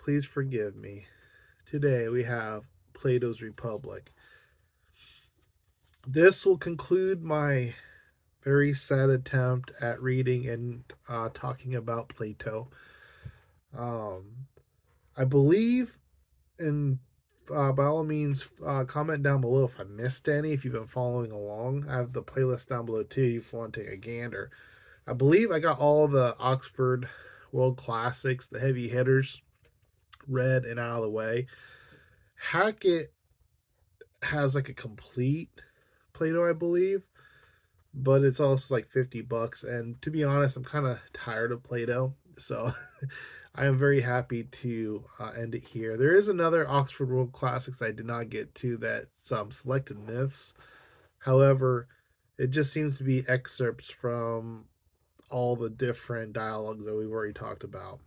please forgive me. Today we have Plato's Republic. This will conclude my very sad attempt at reading and talking about Plato. Um, I believe, and by all means, comment down below if I missed any. If you've been following along, I have the playlist down below too. If you want to take a gander, I believe I got all the Oxford World Classics, the heavy hitters, read and out of the way. Hackett has like a complete Plato, I believe, but it's also like $50. And to be honest, I'm kind of tired of Plato, so I am very happy to end it here. There is another Oxford World Classics I did not get to, that some selected myths. However, it just seems to be excerpts from all the different dialogues that we've already talked about.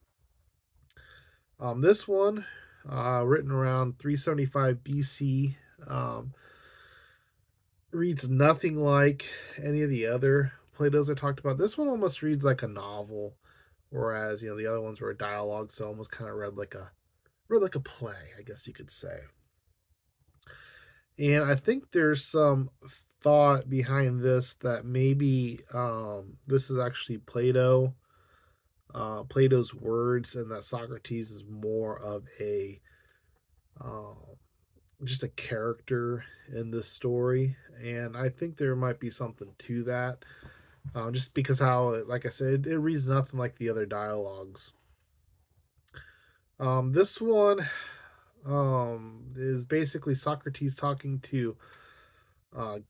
This one, written around 375 BC, reads nothing like any of the other Plato's I talked about. This one almost reads like a novel, whereas the other ones were dialogue, so almost kind of read like a play, I guess you could say. And I think there's some thought behind this that maybe this is actually Plato's words, and that Socrates is more of a um, just a character in this story. And I think there might be something to that, just because how, like I said, it reads nothing like the other dialogues. This one is basically Socrates talking to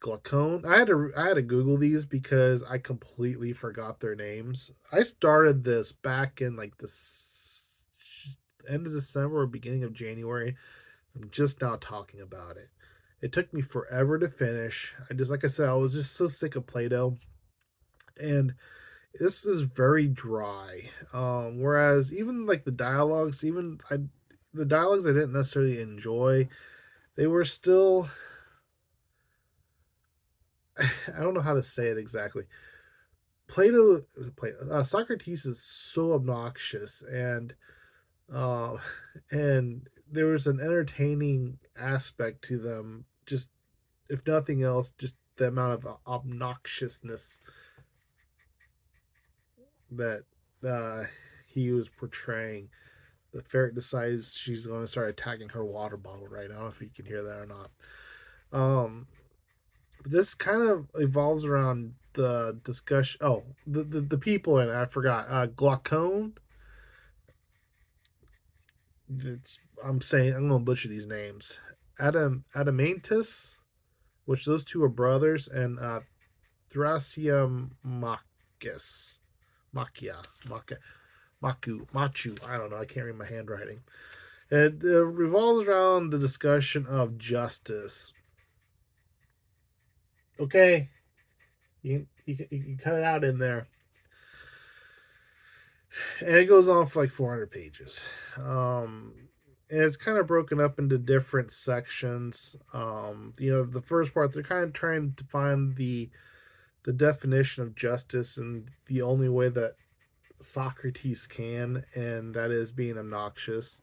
Glaucon. I had to Google these because I completely forgot their names. I started this back in like the end of December or beginning of January. I'm just now talking about it. It took me forever to finish. Like I said, I was just so sick of Plato, and this is very dry. Whereas even like the dialogues I didn't necessarily enjoy, they were still. I don't know how to say it exactly. Socrates is so obnoxious, uh, and there was an entertaining aspect to them. Just if nothing else, just the amount of obnoxiousness that he was portraying. The ferret decides she's going to start attacking her water bottle right now. I don't know if you can hear that or not. Um, this kind of evolves around the discussion. Oh, the people in it, I forgot. Glaucon. I'm gonna butcher these names. Adamantus, which those two are brothers, and Thrasymachus. Machu. I don't know. I can't read my handwriting. It revolves around the discussion of justice. Okay, you cut it out in there, and it goes on for like 400 pages. And it's kind of broken up into different sections. The first part, they're kind of trying to find the definition of justice and the only way that Socrates can, and that is being obnoxious.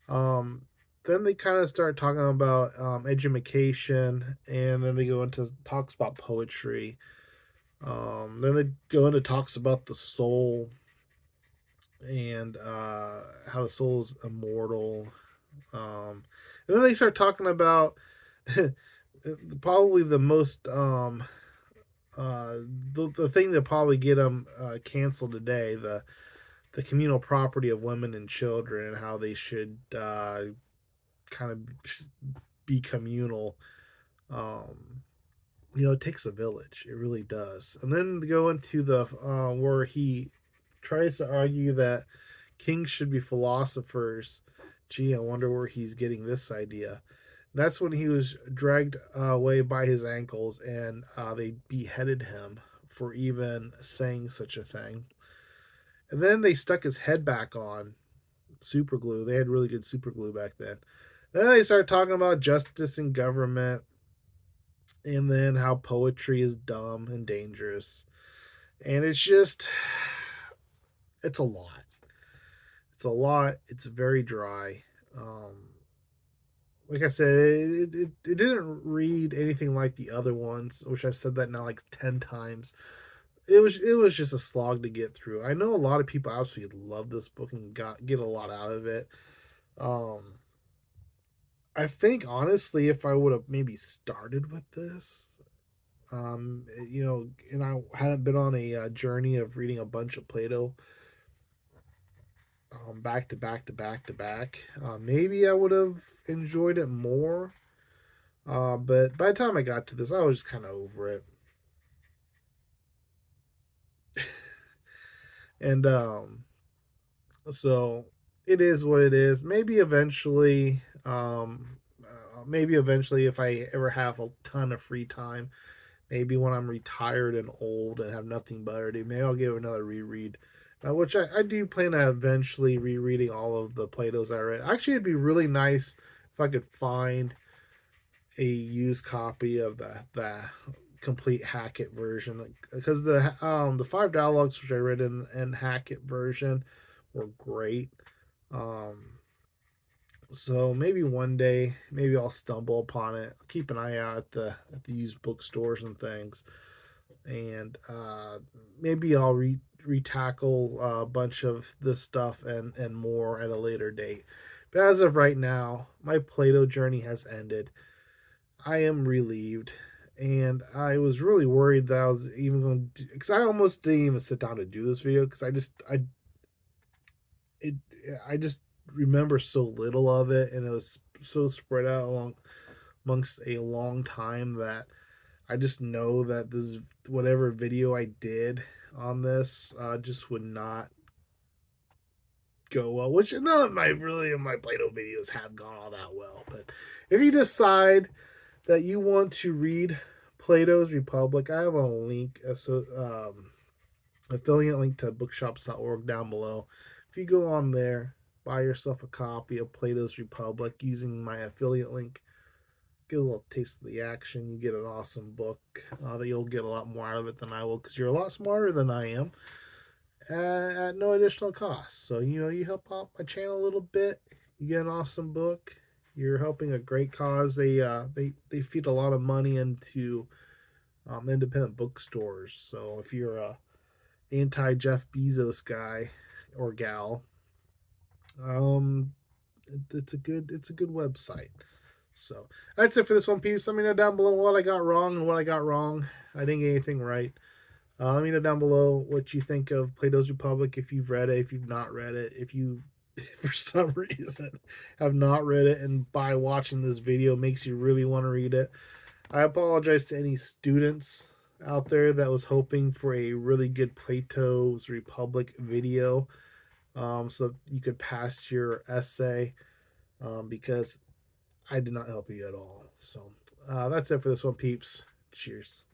Um, then they kind of start talking about education, and then they go into talks about poetry. Then they go into talks about the soul, and how the soul is immortal. And then they start talking about probably the most the thing that probably get them canceled today, the communal property of women and children, and how they should kind of be communal. Um, it takes a village. It really does. And then go into the where he tries to argue that kings should be philosophers. Gee, I wonder where he's getting this idea. That's when he was dragged away by his ankles, and they beheaded him for even saying such a thing. And then they stuck his head back on super glue. They had really good super glue back then. Then they started talking about justice and government, and then how poetry is dumb and dangerous. And it's a lot. It's a lot. It's very dry. Um, like I said, it didn't read anything like the other ones, which I've said that now like 10 times. It was just a slog to get through. I know a lot of people absolutely love this book and get a lot out of it. Um, I think honestly, if I would have maybe started with this, and I hadn't been on a journey of reading a bunch of Plato, back to back to back to back, maybe I would have enjoyed it more. But by the time I got to this, I was just kind of over it. And so it is what it is. Maybe eventually, if I ever have a ton of free time, maybe when I'm retired and old and have nothing better to do, maybe I'll give another reread. Which I do plan on eventually rereading all of the Plato's I read. Actually, it'd be really nice if I could find a used copy of the complete Hackett version, because the five dialogues which I read in Hackett version were great. Um, so maybe one day, maybe I'll stumble upon it. Keep an eye out at the used bookstores and things, and maybe I'll retackle a bunch of this stuff and more at a later date. But as of right now, my Plato journey has ended. I am relieved, and I was really worried that I was even going to, because I almost didn't even sit down to do this video because it I just remember so little of it, and it was so spread out amongst a long time that I just know that this whatever video I did on this just would not go well. Which none of my Play-Doh videos have gone all that well. But if you decide that you want to read Plato's Republic, I have a link, affiliate link to bookshops.org down below. If you go on there, buy yourself a copy of Plato's Republic using my affiliate link, get a little taste of the action. You get an awesome book that you'll get a lot more out of it than I will, because you're a lot smarter than I am, at no additional cost. So, you help out my channel a little bit. You get an awesome book. You're helping a great cause. They feed a lot of money into independent bookstores. So if you're a anti Jeff Bezos guy or gal, um, it's a good website. So that's it for this one, peeps. Let me know down below what I got wrong and what I got wrong. I didn't get anything right. Let me know down below what you think of Plato's Republic, if you've read it, if you've not read it, if you, for some reason, have not read it, and by watching this video makes you really want to read it. I apologize to any students out there that was hoping for a really good Plato's Republic video, so you could pass your essay, because I did not help you at all. So that's it for this one, peeps. Cheers.